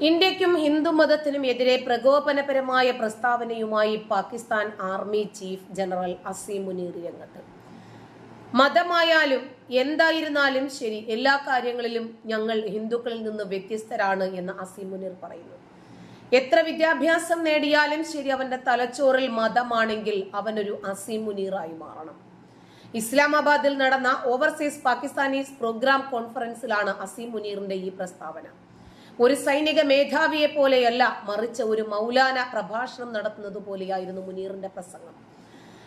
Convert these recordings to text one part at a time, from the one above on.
ഇന്ത്യക്കും ഹിന്ദുമതത്തിനും എതിരെ പ്രകോപനപരമായ പ്രസ്താവനയുമായി Pakistan army chief general Asim Munir രംഗത്ത്. മതമായാലും എന്തായിരുന്നാലും ശരി, എല്ലാ കാര്യങ്ങളിലും ഞങ്ങൾ ഹിന്ദുക്കളിൽ നിന്ന് വ്യത്യസ്തരാണ് എന്ന് അസീം മുനീർ പറയുന്നു. എത്ര വിദ്യാഭ്യാസം നേടിയാലും ശരി, അവന്റെ തലച്ചോറിൽ മതമാണെങ്കിൽ അവനൊരു അസീം മുനീറായി മാറണം. ഇസ്ലാമാബാദിൽ നടന്ന ഓവർസീസ് പാകിസ്ഥാനീസ് പ്രോഗ്രാം കോൺഫറൻസിലാണ് അസീം മുനീറിന്റെ ഈ പ്രസ്താവന. ഒരു സൈനിക മേധാവിയെ പോലെയല്ല, മറിച്ച് ഒരു മൗലാന പ്രഭാഷണം നടത്തുന്നത് പോലെയായിരുന്നു മുനീറിന്റെ പ്രസംഗം.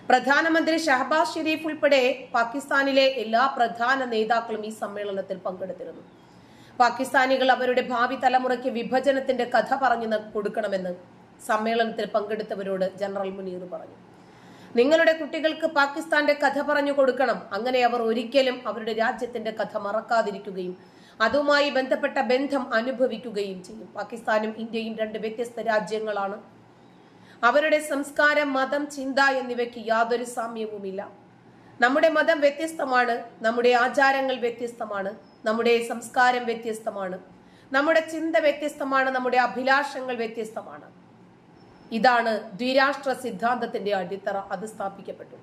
പ്രധാനമന്ത്രി ഷഹബാസ് ഷെരീഫ് ഉൾപ്പെടെ പാകിസ്ഥാനിലെ എല്ലാ പ്രധാന നേതാക്കളും ഈ സമ്മേളനത്തിൽ പങ്കെടുത്തിരുന്നു. പാകിസ്ഥാനികൾ അവരുടെ ഭാവി തലമുറയ്ക്ക് വിഭജനത്തിന്റെ കഥ പറഞ്ഞു കൊടുക്കണമെന്ന് സമ്മേളനത്തിൽ പങ്കെടുത്തവരോട് ജനറൽ മുനീർ പറഞ്ഞു. നിങ്ങളുടെ കുട്ടികൾക്ക് പാകിസ്ഥാന്റെ കഥ പറഞ്ഞു കൊടുക്കണം. അങ്ങനെ അവർ ഒരിക്കലും അവരുടെ രാജ്യത്തിന്റെ കഥ മറക്കാതിരിക്കുകയും അതുമായി ബന്ധപ്പെട്ട ബന്ധം അനുഭവിക്കുകയും ചെയ്യും. പാകിസ്ഥാനും ഇന്ത്യയും രണ്ട് വ്യത്യസ്ത രാജ്യങ്ങളാണ്. അവരുടെ സംസ്കാരം, മതം, ചിന്ത എന്നിവയ്ക്ക് യാതൊരു സാമ്യവുമില്ല. നമ്മുടെ മതം വ്യത്യസ്തമാണ്, നമ്മുടെ ആചാരങ്ങൾ വ്യത്യസ്തമാണ്, നമ്മുടെ സംസ്കാരം വ്യത്യസ്തമാണ്, നമ്മുടെ ചിന്ത വ്യത്യസ്തമാണ്, നമ്മുടെ അഭിലാഷങ്ങൾ വ്യത്യസ്തമാണ്. ഇതാണ് ദ്വിരാഷ്ട്ര സിദ്ധാന്തത്തിന്റെ അടിത്തറ. അത് സ്ഥാപിക്കപ്പെട്ടു.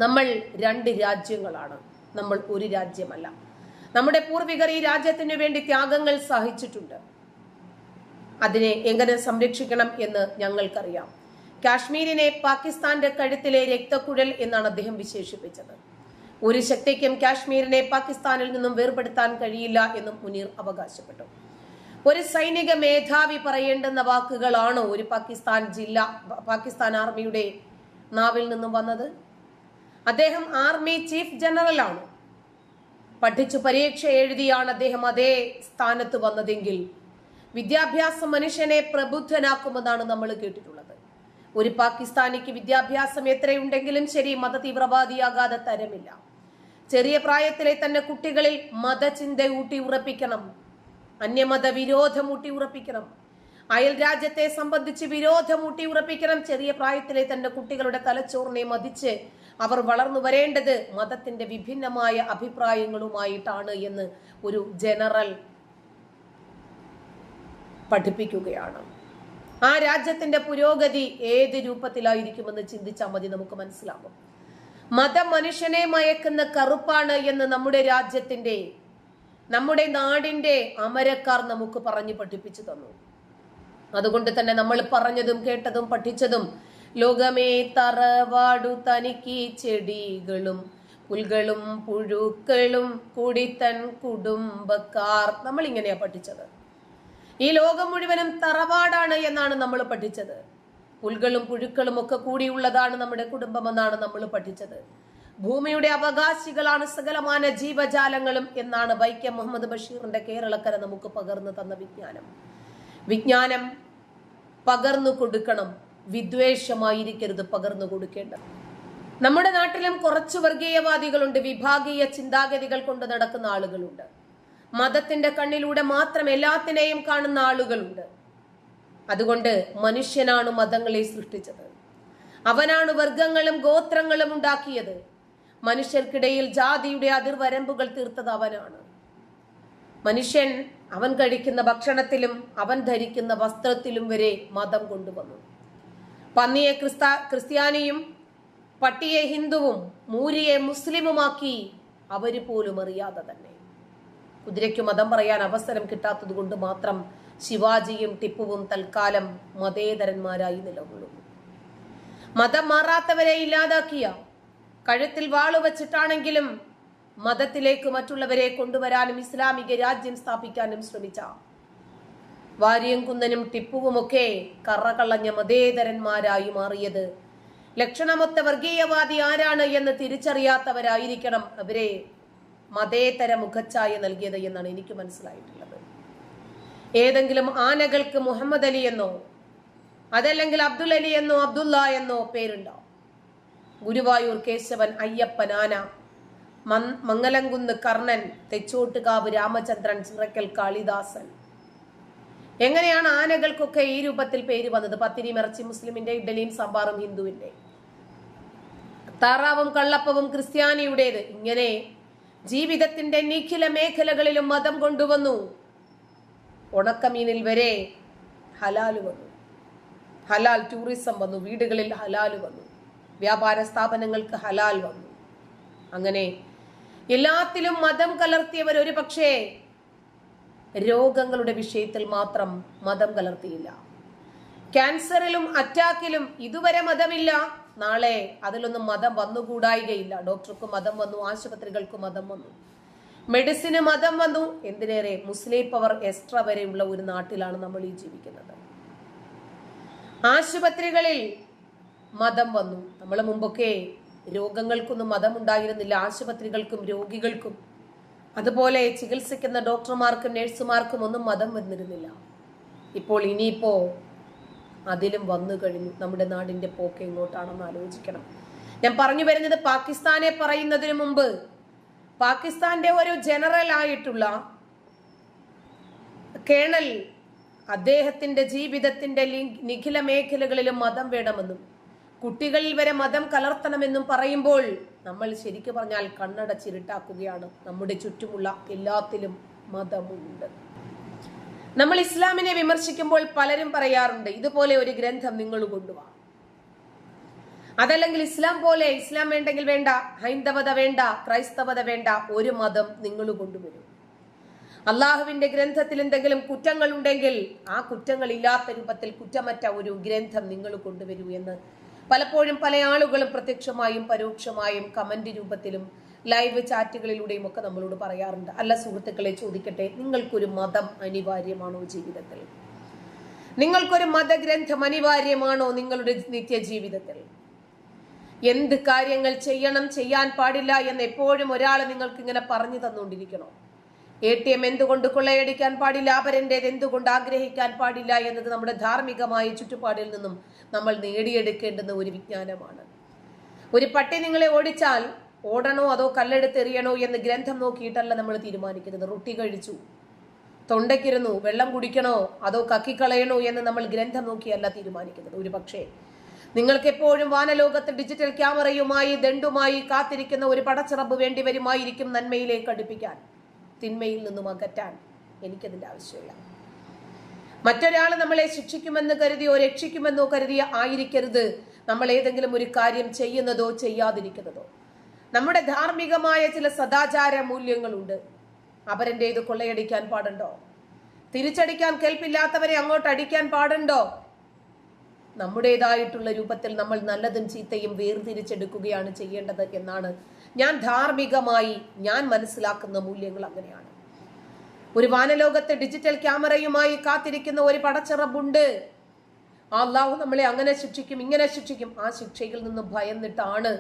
നമ്മൾ രണ്ട് രാജ്യങ്ങളാണ്, നമ്മൾ ഒരു രാജ്യമല്ല. നമ്മുടെ പൂർവികർ ഈ രാജ്യത്തിനു വേണ്ടി ത്യാഗങ്ങൾ സഹിച്ചിട്ടുണ്ട്. അതിനെ എങ്ങനെ സംരക്ഷിക്കണം എന്ന് ഞങ്ങൾക്കറിയാം. കാശ്മീരിനെ പാകിസ്ഥാന്റെ കഴുത്തിലെ രക്തക്കുഴൽ എന്നാണ് അദ്ദേഹം വിശേഷിപ്പിച്ചത്. ഒരു ശക്തിക്കും കാശ്മീരിനെ പാകിസ്ഥാനിൽ നിന്നും വേർപെടുത്താൻ കഴിയില്ല എന്നും മുനീർ അവകാശപ്പെട്ടു. ഒരു സൈനിക മേധാവി പറയേണ്ടുന്ന വാക്കുകളാണോ ഒരു പാകിസ്ഥാൻ ആർമിയുടെ നാവിൽ നിന്നും വന്നത്? അദ്ദേഹം ആർമി ചീഫ് ജനറൽ ആണ്. പഠിച്ചു പരീക്ഷ എഴുതിയാണ് അദ്ദേഹം അതേ സ്ഥാനത്ത് വന്നതെങ്കിൽ വിദ്യാഭ്യാസം മനുഷ്യനെ പ്രബുദ്ധനാക്കുമെന്നാണ് നമ്മൾ കേട്ടിട്ടുള്ളത്. ഒരു പാകിസ്ഥാനിക്ക് വിദ്യാഭ്യാസം എത്രയുണ്ടെങ്കിലും ശരി, മത തീവ്രവാദിയാകാതെ തരമില്ല. ചെറിയ പ്രായത്തിലെ തന്നെ കുട്ടികളിൽ മതചിന്ത ഊട്ടി ഉറപ്പിക്കണം, അന്യമത വിരോധം ഊട്ടി ഉറപ്പിക്കണം, അയൽ രാജ്യത്തെ സംബന്ധിച്ച് വിരോധം ഊട്ടി ഉറപ്പിക്കണം. ചെറിയ പ്രായത്തിലെ തന്നെ കുട്ടികളുടെ തലച്ചോറിനെ മതിച്ച് അവർ വളർന്നു വരേണ്ടത് മതത്തിന്റെ വിഭിന്നമായ അഭിപ്രായങ്ങളുമായിട്ടാണ് എന്ന് ഒരു ജനറൽ പഠിപ്പിക്കുകയാണ്. ആ രാജ്യത്തിന്റെ പുരോഗതി ഏത് രൂപത്തിലായിരിക്കുമെന്ന് ചിന്തിച്ചാൽ മതി, നമുക്ക് മനസ്സിലാകും. മതം മനുഷ്യനെ മയക്കുന്ന കറുപ്പാണ് എന്ന് നമ്മുടെ നാടിന്റെ അമരക്കാർ നമുക്ക് പറഞ്ഞു പഠിപ്പിച്ചു തന്നു. അതുകൊണ്ട് തന്നെ നമ്മൾ പറഞ്ഞതും കേട്ടതും പഠിച്ചതും ലോകമേ തറവാടു തനിക്ക് ചെടികളും പുൽകളും പുഴുക്കളും കൂടി തൻ കുടുംബക്കാർ, നമ്മൾ ഇങ്ങനെയാ പഠിച്ചത്. ഈ ലോകം മുഴുവനും തറവാടാണ് എന്നാണ് നമ്മൾ പഠിച്ചത്. പുൽകളും പുഴുക്കളും ഒക്കെ കൂടിയുള്ളതാണ് നമ്മുടെ കുടുംബം എന്നാണ് നമ്മൾ പഠിച്ചത്. ഭൂമിയുടെ അവകാശികളാണ് സകലമാന ജീവജാലങ്ങളും എന്നാണ് വൈക്കം മുഹമ്മദ് ബഷീറിന്റെ കേരളക്കര നമുക്ക് പകർന്നു തന്ന വിജ്ഞാനം പകർന്നു കൊടുക്കണം. വിദ്വേഷമായിരിക്കരുത് പകർന്നു കൊടുക്കേണ്ടത്. നമ്മുടെ നാട്ടിലും കുറച്ചു വർഗീയവാദികളുണ്ട്, വിഭാഗീയ ചിന്താഗതികൾ കൊണ്ട് നടക്കുന്ന ആളുകളുണ്ട്. മതത്തിന്റെ കണ്ണിലൂടെ മാത്രം എല്ലാത്തിനെയും കാണുന്ന ആളുകളുണ്ട്. അതുകൊണ്ട് മനുഷ്യനാണ് മതങ്ങളെ സൃഷ്ടിച്ചത്. അവനാണ് വർഗങ്ങളും ഗോത്രങ്ങളും ഉണ്ടാക്കിയത്. മനുഷ്യർക്കിടയിൽ ജാതിയുടെ അതിർവരമ്പുകൾ തീർത്തത് അവനാണ്. മനുഷ്യൻ അവൻ കഴിക്കുന്ന ഭക്ഷണത്തിലും അവൻ ധരിക്കുന്ന വസ്ത്രത്തിലും വരെ മതം കൊണ്ടുവന്നു. പന്നിയെ ക്രിസ്ത്യാനിയും പട്ടിയെ ഹിന്ദുവും മൂരിയെ മുസ്ലിമുമാക്കി അവര് പോലും അറിയാതെ തന്നെ. കുതിരയ്ക്ക് മതം പറയാൻ അവസരം കിട്ടാത്തത് കൊണ്ട് മാത്രം ശിവാജിയും ടിപ്പുവും തൽക്കാലം മതേതരന്മാരായി നിലകൊള്ളുന്നു. മതം മാറാത്തവരെ ഇല്ലാതാക്കിയ, കഴുത്തിൽ വാളുവച്ചിട്ടാണെങ്കിലും മതത്തിലേക്ക് മറ്റുള്ളവരെ കൊണ്ടുവരാനും ഇസ്ലാമിക രാജ്യം സ്ഥാപിക്കാനും ശ്രമിച്ച വാര്യംകുന്നനും ടിപ്പുവുമൊക്കെ കറകളഞ്ഞ മതേതരന്മാരായി മാറിയത് ലക്ഷണമൊത്ത വർഗീയവാദി ആരാണ് എന്ന് തിരിച്ചറിയാത്തവരായിരിക്കണം അവരെ മതേതര മുഖച്ഛായ നൽകിയത് എന്നാണ് എനിക്ക് മനസ്സിലായിട്ടുള്ളത്. ഏതെങ്കിലും ആനകൾക്ക് മുഹമ്മദ് അലി എന്നോ അതല്ലെങ്കിൽ അബ്ദുൽ അലി എന്നോ അബ്ദുള്ള എന്നോ പേരുണ്ടാവും. ഗുരുവായൂർ കേശവൻ, അയ്യപ്പൻ ആന, മംഗലംകുന്ന് കർണൻ, തെച്ചോട്ടുകാവ് രാമചന്ദ്രൻ, ചിറക്കൽ കാളിദാസൻ, എങ്ങനെയാണ് ആനകൾക്കൊക്കെ ഈ രൂപത്തിൽ പേര് വന്നത്? പത്തിരിയും ഇറച്ചി മുസ്ലിമിന്റെ, ഇഡലിയും സാമ്പാറും ഹിന്ദുവിന്റെ, താറാവും കള്ളപ്പവും ക്രിസ്ത്യാനിയുടേത്. ഇങ്ങനെ ജീവിതത്തിന്റെ നിഖില മേഖലകളിലും മതം കൊണ്ടുവന്നു. ഉണക്കമീനിൽ വരെ ഹലാല് വന്നു. ഹലാൽ ടൂറിസം വന്നു. വീടുകളിൽ ഹലാല് വന്നു. വ്യാപാര സ്ഥാപനങ്ങൾക്ക് ഹലാൽ വന്നു. അങ്ങനെ എല്ലാത്തിലും മതം കലർത്തിയവർ ഒരു പക്ഷേ രോഗങ്ങളുടെ വിഷയത്തിൽ മാത്രം മതം കലർത്തിയില്ല. ക്യാൻസറിലും അറ്റാക്കിലും ഇതുവരെ മതമില്ല. നാളെ അതിലൊന്നും മതം വന്നുകൂടായികയില്ല. ഡോക്ടർക്ക് മതം വന്നു, ആശുപത്രികൾക്ക് മതം വന്നു, മെഡിസിന് മതം വന്നു. എന്തിനേറെ മുസ്ലിം പവർ എക്സ്ട്രാ വരെയുള്ള ഒരു നാട്ടിലാണ് നമ്മൾ ഈ ജീവിക്കുന്നത്. ആശുപത്രികളിൽ മതം വന്നു. നമ്മൾ മുമ്പൊക്കെ രോഗങ്ങൾക്കൊന്നും മതം ഉണ്ടായിരുന്നില്ല. ആശുപത്രികൾക്കും രോഗികൾക്കും അതുപോലെ ചികിത്സിക്കുന്ന ഡോക്ടർമാർക്കും നഴ്സുമാർക്കും ഒന്നും മതം വന്നിരുന്നില്ല. ഇപ്പോൾ ഇനിയിപ്പോ അതിലും വന്നു കഴിഞ്ഞു. നമ്മുടെ നാടിന്റെ പോക്ക് എങ്ങോട്ടാണെന്ന് ആലോചിക്കണം. ഞാൻ പറഞ്ഞു വരുന്നത് പാകിസ്ഥാനെ പറയുന്നതിന് മുമ്പ് പാകിസ്ഥാന്റെ ഒരു ജനറൽ ആയിട്ടുള്ള കേണൽ അദ്ദേഹത്തിന്റെ ജീവിതത്തിന്റെ നിഖില മേഖലകളിലും മതം വേണമെന്നും കുട്ടികളിൽ വരെ മതം കലർത്തണമെന്നും പറയുമ്പോൾ നമ്മൾ ശരിക്കു പറഞ്ഞാൽ കണ്ണടച്ചിരുട്ടാക്കുകയാണ്. നമ്മുടെ ചുറ്റുമുള്ള എല്ലാത്തിലും മതമുണ്ട്. നമ്മൾ ഇസ്ലാമിനെ വിമർശിക്കുമ്പോൾ പലരും പറയാറുണ്ട്, ഇതുപോലെ ഒരു ഗ്രന്ഥം നിങ്ങൾ കൊണ്ടുപോവാ, അതല്ലെങ്കിൽ ഇസ്ലാം പോലെ, ഇസ്ലാം വേണ്ടെങ്കിൽ വേണ്ട, ഹൈന്ദവത വേണ്ട, ക്രൈസ്തവത വേണ്ട, ഒരു മതം നിങ്ങൾ കൊണ്ടുവരും. അള്ളാഹുവിന്റെ ഗ്രന്ഥത്തിൽ എന്തെങ്കിലും കുറ്റങ്ങൾ ഉണ്ടെങ്കിൽ ആ കുറ്റങ്ങൾ ഇല്ലാത്ത രൂപത്തിൽ കുറ്റമറ്റ ഒരു ഗ്രന്ഥം നിങ്ങൾ കൊണ്ടുവരൂ എന്ന് പലപ്പോഴും പല ആളുകളും പ്രത്യക്ഷമായും പരോക്ഷമായും കമന്റ് രൂപത്തിലും ലൈവ് ചാറ്റുകളിലൂടെയും ഒക്കെ നമ്മളോട് പറയാറുണ്ട്. അല്ല സുഹൃത്തുക്കളെ, ചോദിക്കട്ടെ, നിങ്ങൾക്കൊരു മതം അനിവാര്യമാണോ ജീവിതത്തിൽ? നിങ്ങൾക്കൊരു മതഗ്രന്ഥം അനിവാര്യമാണോ നിങ്ങളുടെ നിത്യജീവിതത്തിൽ? എന്ത് കാര്യങ്ങൾ ചെയ്യണം, ചെയ്യാൻ പാടില്ല എന്ന് എപ്പോഴും ഒരാൾ നിങ്ങൾക്ക് ഇങ്ങനെ പറഞ്ഞു തന്നുകൊണ്ടിരിക്കണോ? ATM എന്തുകൊണ്ട് കൊള്ളയടിക്കാൻ പാടില്ല, അപരന്റേത് എന്തുകൊണ്ട് ആഗ്രഹിക്കാൻ പാടില്ല എന്നത് നമ്മുടെ ധാർമ്മികമായ ചുറ്റുപാടിൽ നിന്നും നമ്മൾ നേടിയെടുക്കേണ്ടുന്ന ഒരു വിജ്ഞാനമാണ്. ഒരു പട്ടി നിങ്ങളെ ഓടിച്ചാൽ ഓടണോ അതോ കല്ലെടുത്തെറിയണോ എന്ന് ഗ്രന്ഥം നോക്കിയിട്ടല്ല നമ്മൾ തീരുമാനിക്കുന്നത്. റൊട്ടി കഴിച്ചു, തൊണ്ടയ്ക്കിരുന്നു, വെള്ളം കുടിക്കണോ അതോ കക്കിക്കളയണോ എന്ന് നമ്മൾ ഗ്രന്ഥം നോക്കിയല്ല തീരുമാനിക്കുന്നത്. ഒരു പക്ഷേ നിങ്ങൾക്ക് എപ്പോഴും വാനലോകത്ത് ഡിജിറ്റൽ ക്യാമറയുമായി ദണ്ടുമായി കാത്തിരിക്കുന്ന ഒരു പടച്ചിറപ്പ് വേണ്ടി വരുമായിരിക്കും നന്മയിലേക്ക് അടുപ്പിക്കാൻ, തിന്മയിൽ നിന്നും അകറ്റാൻ. എനിക്കതിന്റെ ആവശ്യമില്ല. മറ്റൊരാൾ നമ്മളെ ശിക്ഷിക്കുമെന്ന് കരുതിയോ രക്ഷിക്കുമെന്നോ കരുതിയോ ആയിരിക്കരുത് നമ്മൾ ഏതെങ്കിലും ഒരു കാര്യം ചെയ്യുന്നതോ ചെയ്യാതിരിക്കുന്നതോ. നമ്മുടെ ധാർമ്മികമായ ചില സദാചാര മൂല്യങ്ങളുണ്ട്. അപരന്റേത് കൊള്ളയടിക്കാൻ പാടുണ്ടോ? തിരിച്ചടിക്കാൻ കേൾപ്പില്ലാത്തവരെ അങ്ങോട്ട് അടിക്കാൻ പാടുണ്ടോ? നമ്മുടേതായിട്ടുള്ള രൂപത്തിൽ നമ്മൾ നല്ലതും ചീത്തയും വേർതിരിച്ചെടുക്കുകയാണ് ചെയ്യേണ്ടത് എന്നാണ് ഞാൻ ധാർമ്മികമായി ഞാൻ മനസ്സിലാക്കുന്ന മൂല്യങ്ങൾ. അങ്ങനെയാണ്. ഒരു വാനലോകത്തെ ഡിജിറ്റൽ ക്യാമറയുമായി കാത്തിരിക്കുന്ന ഒരു പടച്ചിറപ്പുണ്ട്. അല്ലാഹു നമ്മളെ അങ്ങനെ ശിക്ഷിക്കും, ഇങ്ങനെ ശിക്ഷിക്കും. ആ ശിക്ഷയിൽ നിന്നും ഭയന്നിട്ടാണ്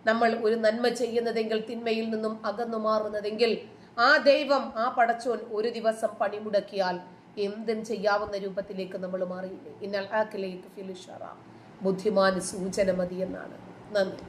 നമ്മൾ ഒരു നന്മ ചെയ്യുന്നതെങ്കിൽ, തിന്മയിൽ നിന്നും അകന്നു മാറുന്നതെങ്കിൽ, ആ ദൈവം, ആ പടച്ചോൻ ഒരു ദിവസം പണിമുടക്കിയാൽ എന്തും ചെയ്യാവുന്ന രൂപത്തിലേക്ക് നമ്മൾ മാറിയില്ലേ? ഇന്നൽ ആഖിലേക്ക് ഫിൽ ഇഷാറ, ബുദ്ധിമാൻ സൂചന മതി എന്നാണ്. നന്ദി.